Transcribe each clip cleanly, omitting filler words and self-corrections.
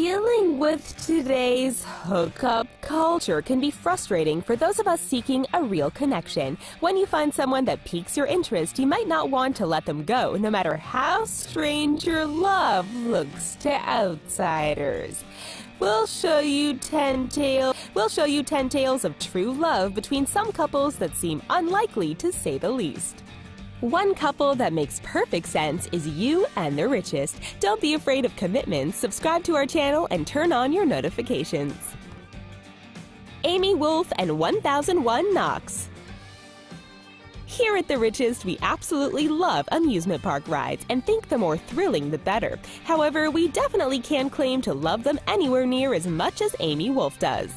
Dealing with today's hookup culture can be frustrating for those of us seeking a real connection. When you find someone that piques your interest, you might not want to let them go, no matter how strange your love looks to outsiders. We'll show you 10 tales of true love between some couples that seem unlikely, to say the least. One couple that makes perfect sense is You and the Richest. Don't be afraid of commitments. Subscribe to our channel and turn on your notifications. Amy Wolf and 1001 Knocks. Here at The Richest, we absolutely love amusement park rides and think the more thrilling the better. However, we definitely can't claim to love them anywhere near as much as Amy Wolf does.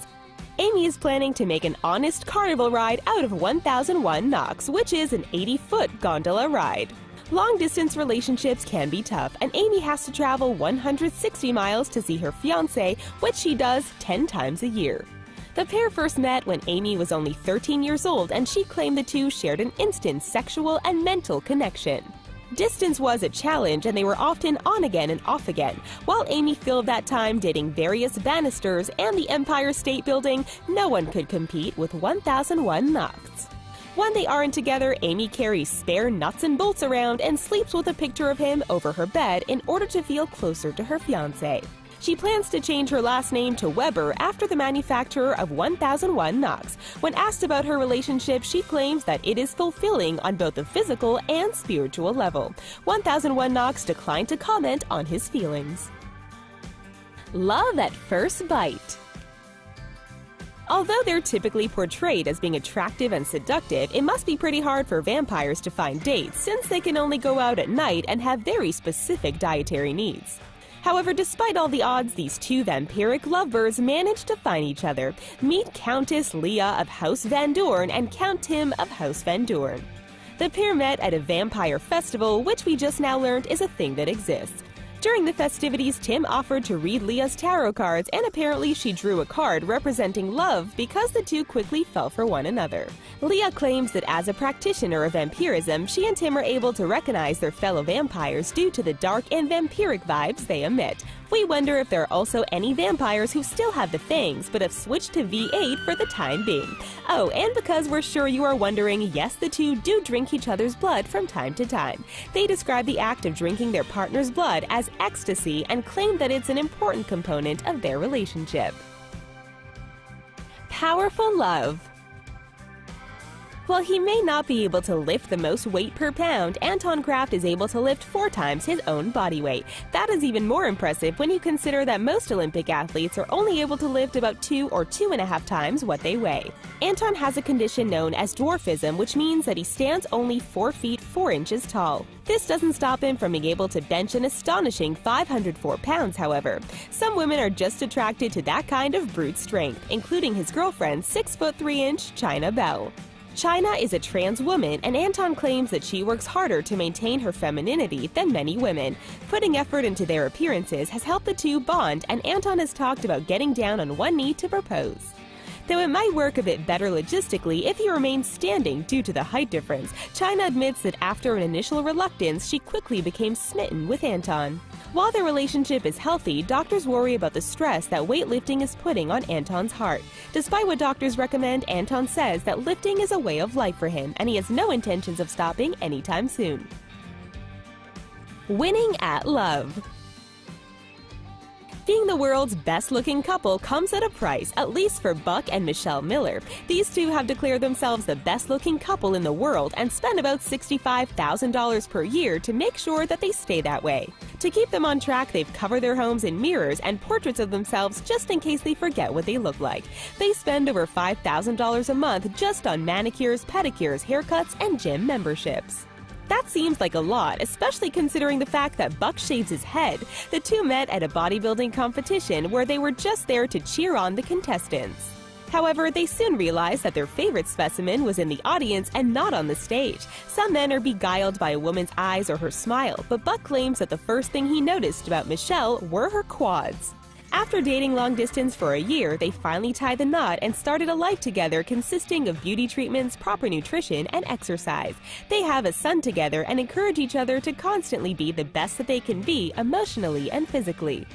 Amy is planning to make an honest carnival ride out of 1001 Knocks, which is an 80-foot gondola ride. Long-distance relationships can be tough, and Amy has to travel 160 miles to see her fiancé, which she does 10 times a year. The pair first met when Amy was only 13 years old, and she claimed the two shared an instant sexual and mental connection. Distance was a challenge, and they were often on again and off again. While Amy filled that time dating various banisters and the Empire State Building, no one could compete with 1001 Knocks. When they aren't together, Amy carries spare nuts and bolts around and sleeps with a picture of him over her bed in order to feel closer to her fiancé. She plans to change her last name to Weber after the manufacturer of 1001 Knocks. When asked about her relationship, she claims that it is fulfilling on both the physical and spiritual level. 1001 Knocks declined to comment on his feelings. Love at first bite. Although they're typically portrayed as being attractive and seductive, it must be pretty hard for vampires to find dates, since they can only go out at night and have very specific dietary needs. However, despite all the odds, these two vampiric lovebirds managed to find each other. Meet Countess Leah of House Van Doorn and Count Tim of House Van Doorn. The pair met at a vampire festival, which we just now learned is a thing that exists. During the festivities, Tim offered to read Leah's tarot cards, and apparently she drew a card representing love because the two quickly fell for one another. Leah claims that as a practitioner of vampirism, she and Tim are able to recognize their fellow vampires due to the dark and vampiric vibes they emit. We wonder if there are also any vampires who still have the fangs but have switched to V8 for the time being. Oh, and because we're sure you are wondering, yes, the two do drink each other's blood from time to time. They describe the act of drinking their partner's blood as ecstasy and claim that it's an important component of their relationship. Powerful love. While he may not be able to lift the most weight per pound, Anton Kraft is able to lift 4 times his own body weight. That is even more impressive when you consider that most Olympic athletes are only able to lift about 2 or 2.5 times what they weigh. Anton has a condition known as dwarfism, which means that he stands only 4 feet 4 inches tall. This doesn't stop him from being able to bench an astonishing 504 pounds, however. Some women are just attracted to that kind of brute strength, including his girlfriend, 6'3" China Bell. China is a trans woman, and Anton claims that she works harder to maintain her femininity than many women. Putting effort into their appearances has helped the two bond, and Anton has talked about getting down on one knee to propose. Though it might work a bit better logistically if he remains standing due to the height difference, China admits that after an initial reluctance, she quickly became smitten with Anton. While their relationship is healthy, doctors worry about the stress that weightlifting is putting on Anton's heart. Despite what doctors recommend, Anton says that lifting is a way of life for him, and he has no intentions of stopping anytime soon. Winning at love. Being the world's best-looking couple comes at a price, at least for Buck and Michelle Miller. These two have declared themselves the best-looking couple in the world and spend about $65,000 per year to make sure that they stay that way. To keep them on track, they've covered their homes in mirrors and portraits of themselves just in case they forget what they look like. They spend over $5,000 a month just on manicures, pedicures, haircuts, and gym memberships. That seems like a lot, especially considering the fact that Buck shaves his head. The two met at a bodybuilding competition where they were just there to cheer on the contestants. However, they soon realized that their favorite specimen was in the audience and not on the stage. Some men are beguiled by a woman's eyes or her smile, but Buck claims that the first thing he noticed about Michelle were her quads. After dating long distance for a year, they finally tied the knot and started a life together consisting of beauty treatments, proper nutrition, and exercise. They have a son together and encourage each other to constantly be the best that they can be emotionally and physically.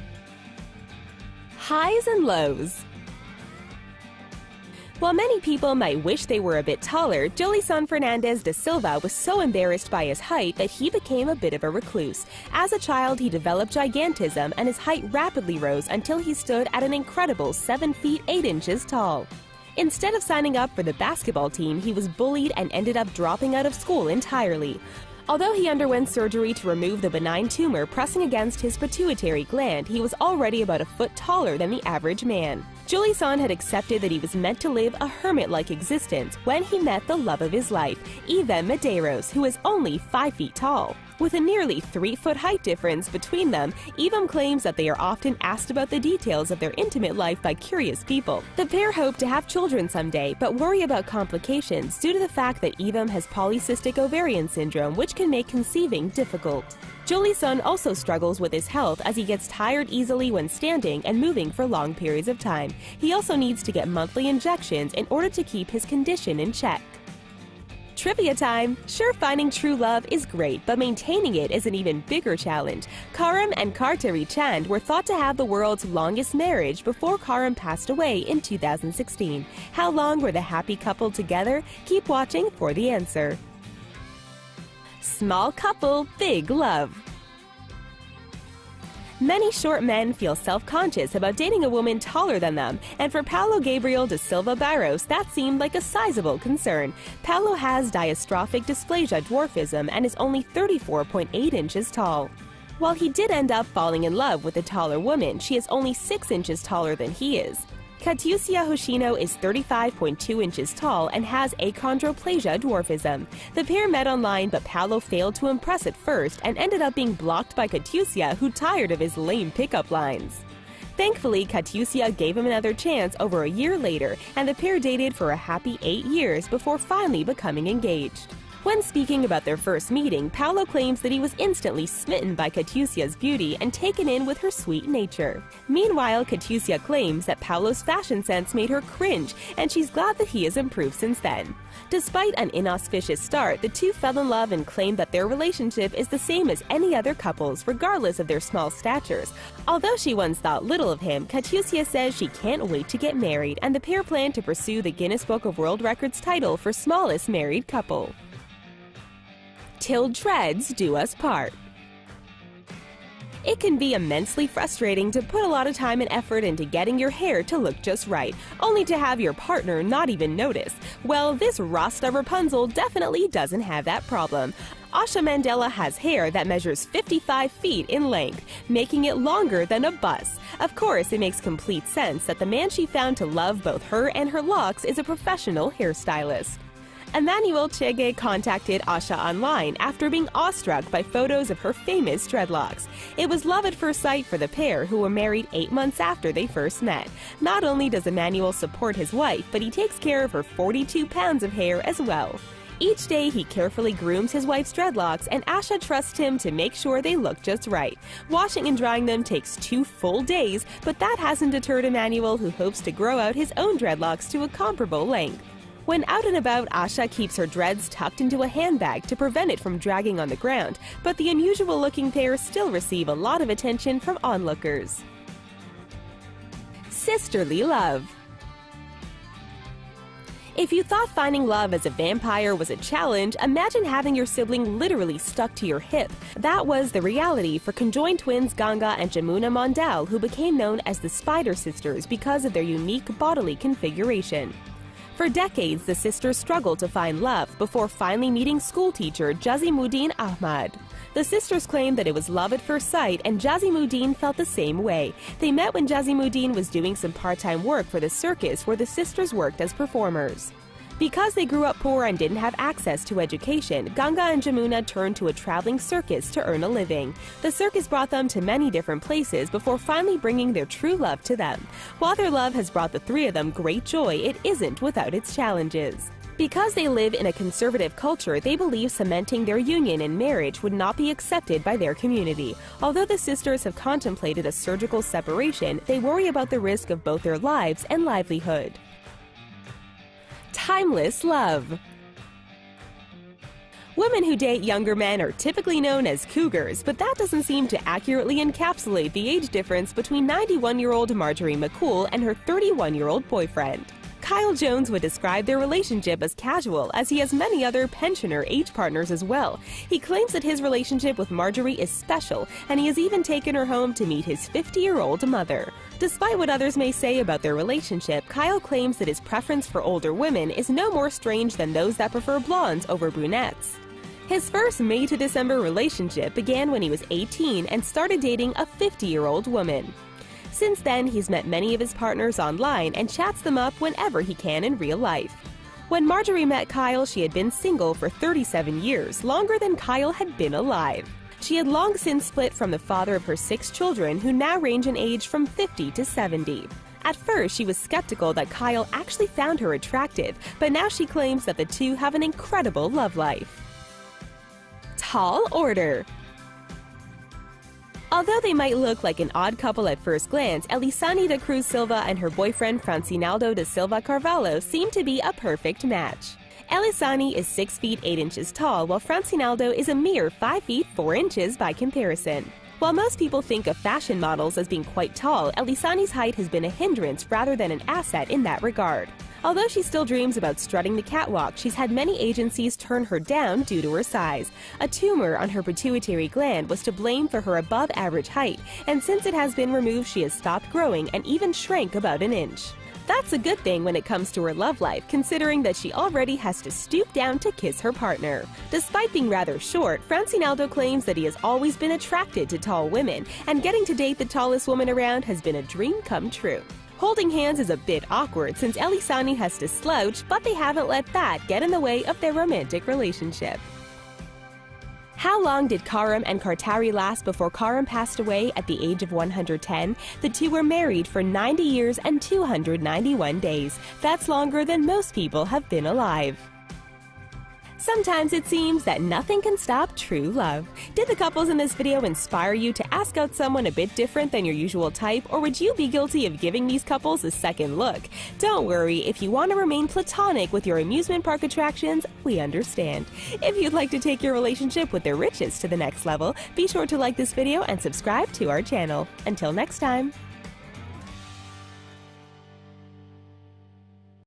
Highs and lows. While many people might wish they were a bit taller, Jolison Fernandez da Silva was so embarrassed by his height that he became a bit of a recluse. As a child, he developed gigantism, and his height rapidly rose until he stood at an incredible 7 feet 8 inches tall. Instead of signing up for the basketball team, he was bullied and ended up dropping out of school entirely. Although he underwent surgery to remove the benign tumor pressing against his pituitary gland, he was already about a foot taller than the average man. Jolison had accepted that he was meant to live a hermit-like existence when he met the love of his life, Ivem Medeiros, who is only 5 feet tall. With a nearly 3-foot height difference between them, Ivem claims that they are often asked about the details of their intimate life by curious people. The pair hope to have children someday, but worry about complications due to the fact that Ivem has polycystic ovarian syndrome, which can make conceiving difficult. Jolison also struggles with his health as he gets tired easily when standing and moving for long periods of time. He also needs to get monthly injections in order to keep his condition in check. Trivia time! Sure, finding true love is great, but maintaining it is an even bigger challenge. Karam and Kartari Chand were thought to have the world's longest marriage before Karam passed away in 2016. How long were the happy couple together? Keep watching for the answer. Small couple, big love. Many short men feel self-conscious about dating a woman taller than them, and for Paulo Gabriel da Silva Barros, that seemed like a sizable concern. Paulo has diastrophic dysplasia dwarfism and is only 34.8 inches tall. While he did end up falling in love with a taller woman, she is only 6 inches taller than he is. Katiusia Hoshino is 35.2 inches tall and has achondroplasia dwarfism. The pair met online, but Paulo failed to impress at first and ended up being blocked by Katiusia, who tired of his lame pickup lines. Thankfully, Katiusia gave him another chance over a year later, and the pair dated for a happy 8 years before finally becoming engaged. When speaking about their first meeting, Paulo claims that he was instantly smitten by Katiusia's beauty and taken in with her sweet nature. Meanwhile, Katiusia claims that Paulo's fashion sense made her cringe, and she's glad that he has improved since then. Despite an inauspicious start, the two fell in love and claim that their relationship is the same as any other couple's, regardless of their small statures. Although she once thought little of him, Katiusia says she can't wait to get married, and the pair plan to pursue the Guinness Book of World Records title for smallest married couple. Till dreads do us part. It can be immensely frustrating to put a lot of time and effort into getting your hair to look just right, only to have your partner not even notice. Well, this Rasta Rapunzel definitely doesn't have that problem. Asha Mandela has hair that measures 55 feet in length, making it longer than a bus. Of course, it makes complete sense that the man she found to love both her and her locks is a professional hairstylist. Emmanuel Chege contacted Asha online after being awestruck by photos of her famous dreadlocks. It was love at first sight for the pair, who were married 8 months after they first met. Not only does Emmanuel support his wife, but he takes care of her 42 pounds of hair as well. Each day, he carefully grooms his wife's dreadlocks, and Asha trusts him to make sure they look just right. Washing and drying them takes 2 full days, but that hasn't deterred Emmanuel, who hopes to grow out his own dreadlocks to a comparable length. When out and about, Asha keeps her dreads tucked into a handbag to prevent it from dragging on the ground, but the unusual-looking pair still receive a lot of attention from onlookers. Sisterly love. If you thought finding love as a vampire was a challenge, imagine having your sibling literally stuck to your hip. That was the reality for conjoined twins Ganga and Jamuna Mondal, who became known as the Spider Sisters because of their unique bodily configuration. For decades, the sisters struggled to find love before finally meeting schoolteacher Jazimuddin Ahmad. The sisters claimed that it was love at first sight, and Jazimuddin felt the same way. They met when Jazimuddin was doing some part-time work for the circus where the sisters worked as performers. Because they grew up poor and didn't have access to education, Ganga and Jamuna turned to a traveling circus to earn a living. The circus brought them to many different places before finally bringing their true love to them. While their love has brought the three of them great joy, it isn't without its challenges. Because they live in a conservative culture, they believe cementing their union in marriage would not be accepted by their community. Although the sisters have contemplated a surgical separation, they worry about the risk of both their lives and livelihood. Timeless love. Women who date younger men are typically known as cougars, but that doesn't seem to accurately encapsulate the age difference between 91-year-old Marjorie McCool and her 31-year-old boyfriend. Kyle Jones would describe their relationship as casual, as he has many other pensioner age partners as well. He claims that his relationship with Marjorie is special, and he has even taken her home to meet his 50-year-old mother. Despite what others may say about their relationship, Kyle claims that his preference for older women is no more strange than those that prefer blondes over brunettes. His first May to December relationship began when he was 18 and started dating a 50-year-old woman. Since then, he's met many of his partners online and chats them up whenever he can in real life. When Marjorie met Kyle, she had been single for 37 years, longer than Kyle had been alive. She had long since split from the father of her 6 children, who now range in age from 50 to 70. At first, she was skeptical that Kyle actually found her attractive, but now she claims that the two have an incredible love life. Tall order. Although they might look like an odd couple at first glance, Elisani da Cruz Silva and her boyfriend Francinaldo da Silva Carvalho seem to be a perfect match. Elisani is 6 feet 8 inches tall, while Francinaldo is a mere 5 feet 4 inches by comparison. While most people think of fashion models as being quite tall, Elisani's height has been a hindrance rather than an asset in that regard. Although she still dreams about strutting the catwalk, she's had many agencies turn her down due to her size. A tumor on her pituitary gland was to blame for her above-average height, and since it has been removed, she has stopped growing and even shrank about an inch. That's a good thing when it comes to her love life, considering that she already has to stoop down to kiss her partner. Despite being rather short, Francinaldo claims that he has always been attracted to tall women, and getting to date the tallest woman around has been a dream come true. Holding hands is a bit awkward since Elisani has to slouch, but they haven't let that get in the way of their romantic relationship. How long did Karim and Kartari last before Karim passed away at the age of 110? The two were married for 90 years and 291 days. That's longer than most people have been alive. Sometimes it seems that nothing can stop true love. Did the couples in this video inspire you to ask out someone a bit different than your usual type, or would you be guilty of giving these couples a second look? Don't worry, if you want to remain platonic with your amusement park attractions, we understand. If you'd like to take your relationship with the richest to the next level, be sure to like this video and subscribe to our channel. Until next time.